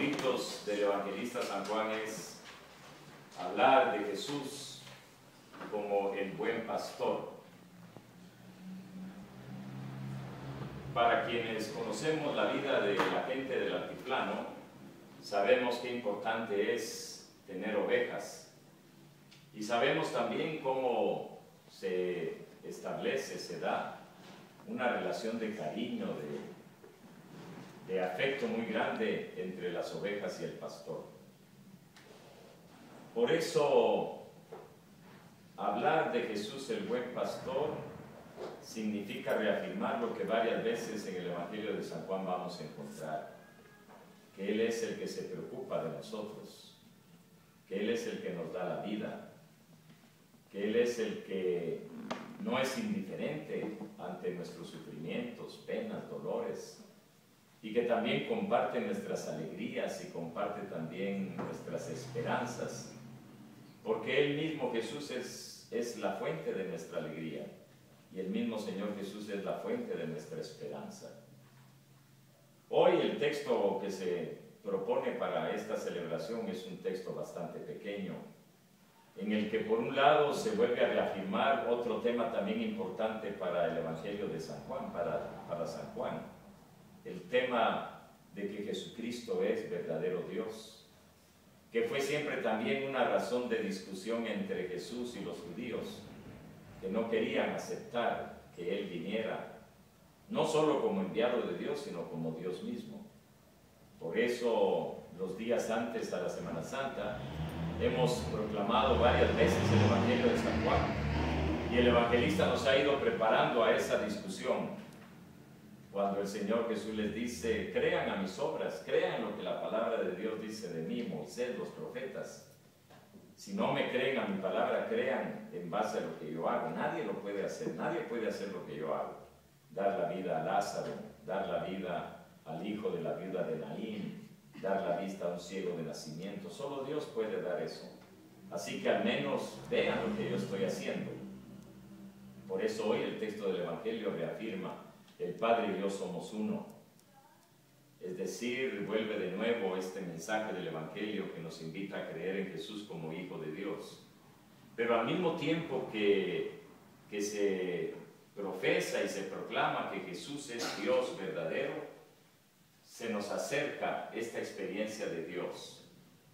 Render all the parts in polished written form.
favoritos del evangelista San Juan es hablar de Jesús como el buen pastor. Para quienes conocemos la vida de la gente del altiplano, sabemos qué importante es tener ovejas. Y sabemos también cómo se establece, se da una relación de cariño, de afecto muy grande entre las ovejas y el pastor. Por eso, hablar de Jesús el buen pastor significa reafirmar lo que varias veces en el Evangelio de San Juan vamos a encontrar, que Él es el que se preocupa de nosotros, que Él es el que nos da la vida, que Él es el que no es indiferente ante nuestros sufrimientos, penas, dolores, y que también comparte nuestras alegrías y comparte también nuestras esperanzas, porque Él mismo, Jesús, es la fuente de nuestra alegría, y el mismo Señor Jesús es la fuente de nuestra esperanza. Hoy el texto que se propone para esta celebración es un texto bastante pequeño, en el que por un lado se vuelve a reafirmar otro tema también importante para el Evangelio de San Juan, para San Juan, el tema de que Jesucristo es verdadero Dios, que fue siempre también una razón de discusión entre Jesús y los judíos, que no querían aceptar que Él viniera, no solo como enviado de Dios, sino como Dios mismo. Por eso, los días antes a la Semana Santa, hemos proclamado varias veces el Evangelio de San Juan, y el evangelista nos ha ido preparando a esa discusión. Cuando el Señor Jesús les dice, crean a mis obras, crean lo que la palabra de Dios dice de mí, Moisés, los profetas. Si no me creen a mi palabra, crean en base a lo que yo hago. Nadie lo puede hacer, nadie puede hacer lo que yo hago. Dar la vida a Lázaro, dar la vida al hijo de la viuda de Naín, dar la vista a un ciego de nacimiento. Solo Dios puede dar eso. Así que al menos vean lo que yo estoy haciendo. Por eso hoy el texto del Evangelio reafirma, el Padre y yo somos uno. Es decir, vuelve de nuevo este mensaje del Evangelio que nos invita a creer en Jesús como Hijo de Dios. Pero al mismo tiempo que se profesa y se proclama que Jesús es Dios verdadero, se nos acerca esta experiencia de Dios.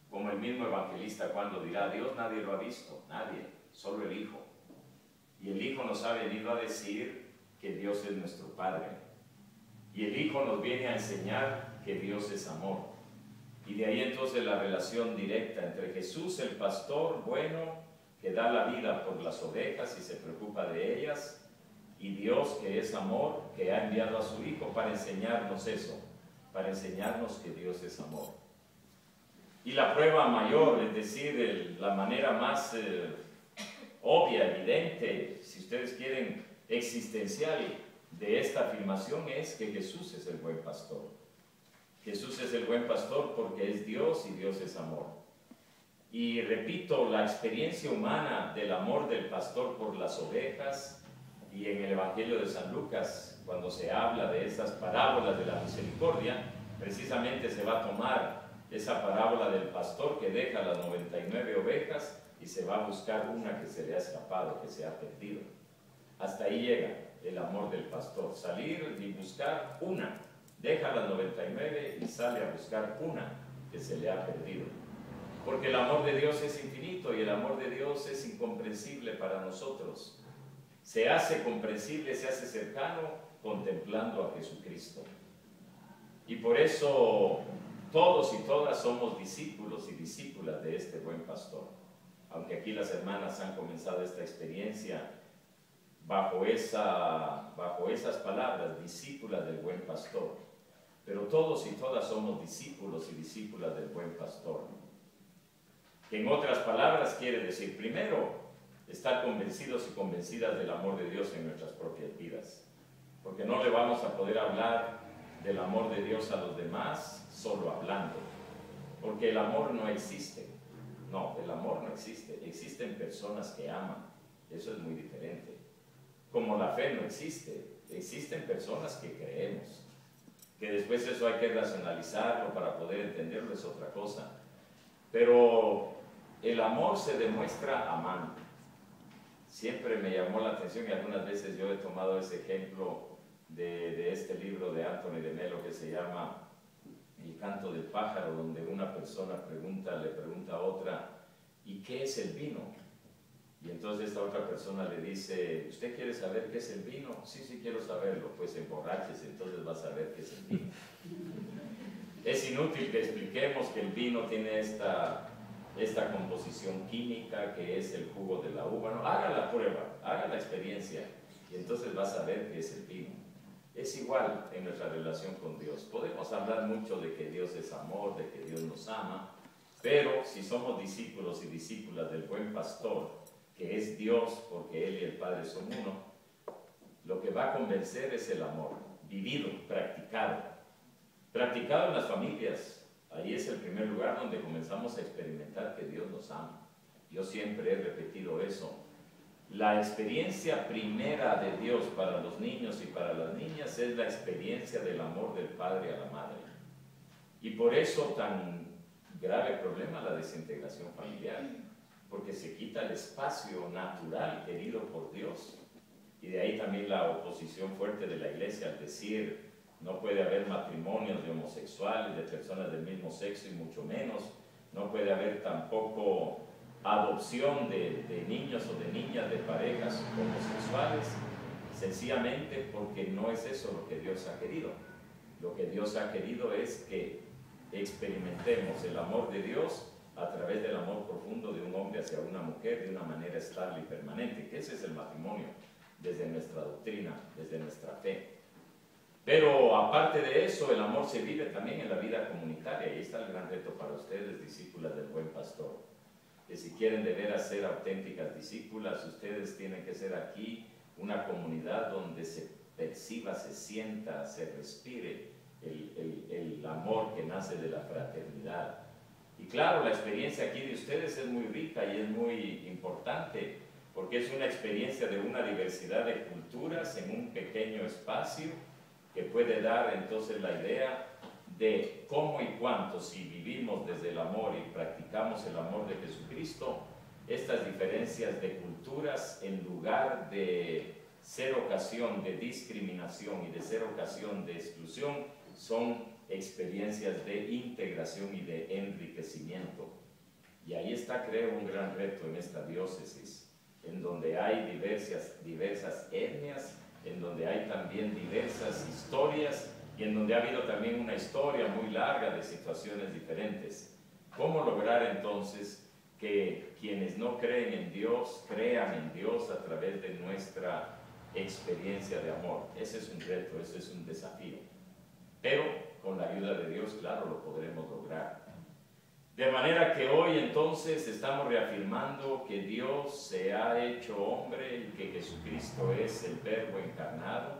Como el mismo evangelista cuando dirá, Dios nadie lo ha visto, nadie, solo el Hijo. Y el Hijo nos ha venido a decir que Dios es nuestro Padre. Y el Hijo nos viene a enseñar que Dios es amor. Y de ahí entonces la relación directa entre Jesús, el pastor bueno, que da la vida por las ovejas y se preocupa de ellas, y Dios, que es amor, que ha enviado a su Hijo para enseñarnos eso, para enseñarnos que Dios es amor. Y la prueba mayor, es decir, la manera más obvia, evidente, si ustedes quieren, existencial de esta afirmación es que Jesús es el buen pastor. Jesús es el buen pastor porque es Dios y Dios es amor. Y repito, la experiencia humana del amor del pastor por las ovejas, y en el Evangelio de San Lucas, cuando se habla de esas parábolas de la misericordia, precisamente se va a tomar esa parábola del pastor que deja las 99 ovejas y se va a buscar una que se le ha escapado, que se ha perdido. Hasta ahí llega el amor del pastor, salir y buscar una, deja las 99 y sale a buscar una que se le ha perdido. Porque el amor de Dios es infinito y el amor de Dios es incomprensible para nosotros. Se hace comprensible, se hace cercano contemplando a Jesucristo. Y por eso todos y todas somos discípulos y discípulas de este buen pastor. Aunque aquí las hermanas han comenzado esta experiencia bajo esas palabras, discípulas del buen pastor. Pero todos y todas somos discípulos y discípulas del buen pastor. Que en otras palabras quiere decir, primero, estar convencidos y convencidas del amor de Dios en nuestras propias vidas. Porque no le vamos a poder hablar del amor de Dios a los demás solo hablando. Porque el amor no existe. No, el amor no existe. Existen personas que aman. Eso es muy diferente. Como la fe no existe. Existen personas que creemos. Que después eso hay que racionalizarlo para poder entenderlo, es otra cosa. Pero el amor se demuestra amando. Siempre me llamó la atención y algunas veces yo he tomado ese ejemplo de este libro de Anthony de Melo que se llama El canto del pájaro, donde una persona le pregunta a otra, ¿y qué es el vino? Y entonces esta otra persona le dice, ¿usted quiere saber qué es el vino? Sí, sí quiero saberlo. Pues emborráchese, entonces va a saber qué es el vino. Es inútil que expliquemos que el vino tiene esta composición química que es el jugo de la uva. No, haga la prueba, haga la experiencia y entonces va a saber qué es el vino. Es igual en nuestra relación con Dios. Podemos hablar mucho de que Dios es amor, de que Dios nos ama, pero si somos discípulos y discípulas del buen pastor, que es Dios, porque Él y el Padre son uno, lo que va a convencer es el amor, vivido, practicado. Practicado en las familias. Ahí es el primer lugar donde comenzamos a experimentar que Dios nos ama. Yo siempre he repetido eso. La experiencia primera de Dios para los niños y para las niñas es la experiencia del amor del padre a la madre. Y por eso tan grave problema la desintegración familiar, porque se quita el espacio natural querido por Dios. Y de ahí también la oposición fuerte de la iglesia al decir no puede haber matrimonios de homosexuales, de personas del mismo sexo y mucho menos, no puede haber tampoco adopción de niños o de niñas de parejas homosexuales, sencillamente porque no es eso lo que Dios ha querido. Lo que Dios ha querido es que experimentemos el amor de Dios a través del amor profundo de un hombre hacia una mujer de una manera estable y permanente, que ese es el matrimonio desde nuestra doctrina, desde nuestra fe. Pero aparte de eso, el amor se vive también en la vida comunitaria, y ahí está el gran reto para ustedes, discípulas del buen pastor. Que si quieren de veras ser auténticas discípulas, ustedes tienen que ser aquí una comunidad donde se perciba, se sienta, se respire el amor que nace de la fraternidad. Y claro, la experiencia aquí de ustedes es muy rica y es muy importante, porque es una experiencia de una diversidad de culturas en un pequeño espacio que puede dar entonces la idea de cómo y cuánto, si vivimos desde el amor y practicamos el amor de Jesucristo, estas diferencias de culturas, en lugar de ser ocasión de discriminación y de ser ocasión de exclusión, son experiencias de integración y de enriquecimiento. Y ahí está, creo, un gran reto en esta diócesis, en donde hay diversas etnias, en donde hay también diversas historias y en donde ha habido también una historia muy larga de situaciones diferentes. ¿Cómo lograr entonces que quienes no creen en Dios, crean en Dios a través de nuestra experiencia de amor? Ese es un reto, ese es un desafío. Pero con la ayuda de Dios, claro, lo podremos lograr. De manera que hoy entonces estamos reafirmando que Dios se ha hecho hombre y que Jesucristo es el Verbo encarnado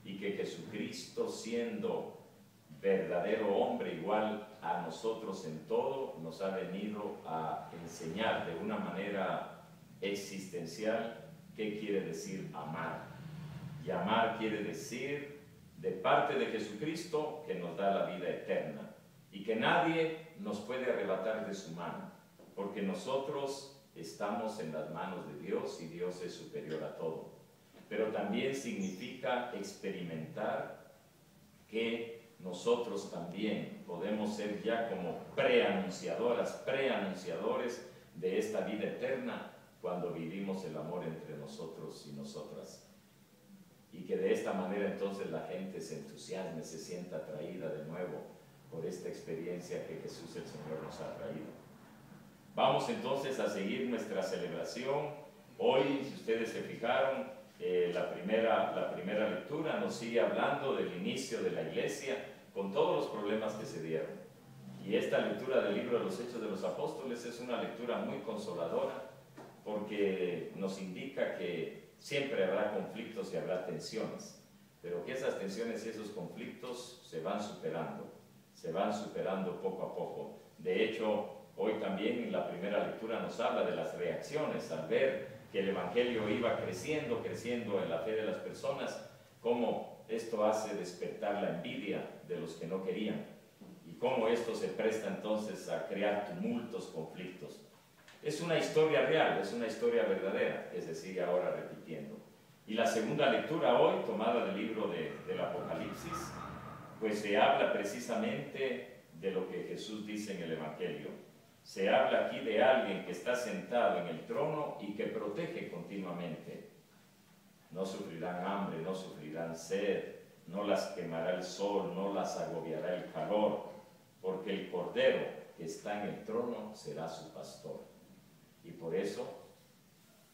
y que Jesucristo, siendo verdadero hombre igual a nosotros en todo, nos ha venido a enseñar de una manera existencial qué quiere decir amar. Y amar quiere decir, de parte de Jesucristo, que nos da la vida eterna y que nadie nos puede arrebatar de su mano, porque nosotros estamos en las manos de Dios y Dios es superior a todo. Pero también significa experimentar que nosotros también podemos ser ya como preanunciadores de esta vida eterna cuando vivimos el amor entre nosotros y nosotras. Y que de esta manera entonces la gente se entusiasme, se sienta atraída de nuevo por esta experiencia que Jesús el Señor nos ha traído. Vamos entonces a seguir nuestra celebración. Hoy, si ustedes se fijaron, la primera lectura nos sigue hablando del inicio de la iglesia con todos los problemas que se dieron. Y esta lectura del libro de los Hechos de los Apóstoles es una lectura muy consoladora porque nos indica que siempre habrá conflictos y habrá tensiones, pero que esas tensiones y esos conflictos se van superando poco a poco. De hecho, hoy también en la primera lectura nos habla de las reacciones al ver que el Evangelio iba creciendo en la fe de las personas, cómo esto hace despertar la envidia de los que no querían, y cómo esto se presta entonces a crear tumultos, conflictos. Es una historia real, es una historia verdadera que se sigue ahora repitiendo. Y la segunda lectura hoy, tomada del libro del Apocalipsis, pues se habla precisamente de lo que Jesús dice en el Evangelio. Se habla aquí de alguien que está sentado en el trono y que protege continuamente. No sufrirán hambre, no sufrirán sed, no las quemará el sol, no las agobiará el calor, porque el Cordero que está en el trono será su pastor. Y por eso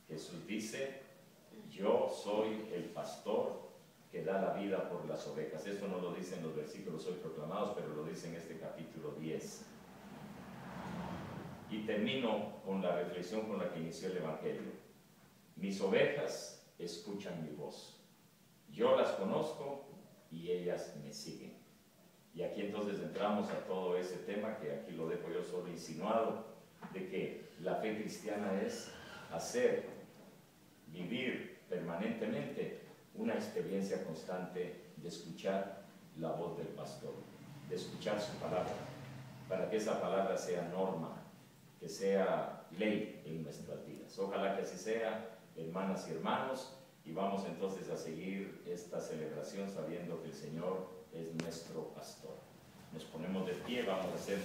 Jesús dice: yo soy el pastor que da la vida por las ovejas. Esto no lo dicen los versículos hoy proclamados, pero lo dice en este capítulo 10. Y termino con la reflexión con la que inició el Evangelio. Mis ovejas escuchan mi voz. Yo las conozco y ellas me siguen. Y aquí entonces entramos a todo ese tema que aquí lo dejo yo solo insinuado, de que la fe cristiana es hacer, vivir permanentemente una experiencia constante de escuchar la voz del pastor, de escuchar su palabra, para que esa palabra sea norma, que sea ley en nuestras vidas. Ojalá que así sea, hermanas y hermanos, y vamos entonces a seguir esta celebración sabiendo que el Señor es nuestro pastor. Nos ponemos de pie, vamos a hacer